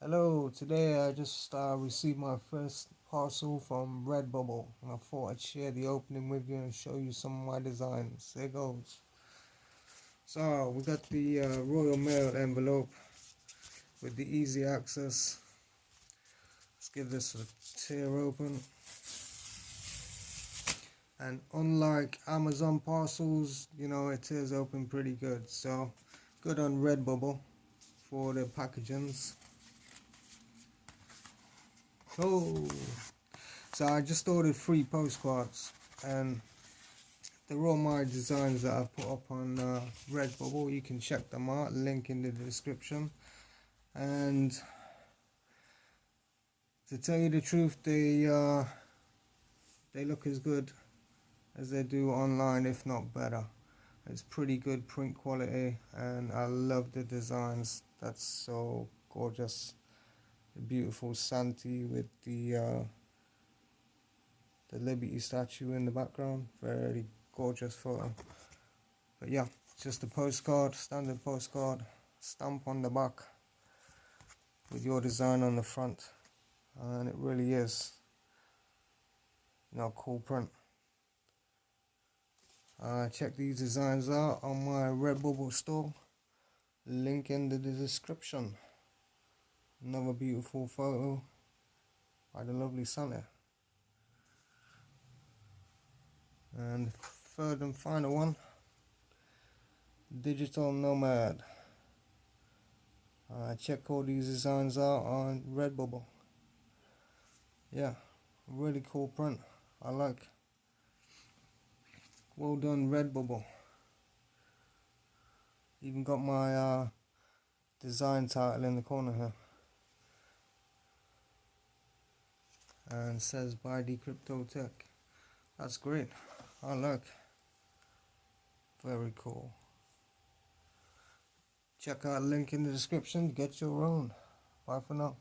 Hello, today I just received my first parcel from Redbubble, and I thought I'd share the opening with you and show you some of my designs. There goes. So we got the Royal Mail envelope with the easy access. Let's give this a tear open. And unlike Amazon parcels, it tears open pretty good. So good on Redbubble for the packagings. Oh, so I just ordered 3 postcards, and they're all my designs that I've put up on Redbubble. You can check them out, link in the description. And to tell you the truth, they look as good as they do online, if not better. It's pretty good print quality, and I love the designs. That's so gorgeous. The beautiful Santi with the Liberty statue in the background. Very gorgeous photo. But yeah, it's just a postcard, standard postcard, stamp on the back with your design on the front, and it really is cool print. Check these designs out on my Redbubble store, link in the description. Another beautiful photo by the lovely Santa. And third and final one, Digital Nomad. Check all these designs out on Redbubble. Yeah, really cool print. I like. Well done, Redbubble. Even got my design title in the corner here, and says by Decrypto Tech. That's great. I like. Very cool. Check out link in the description. Get your own. Bye for now.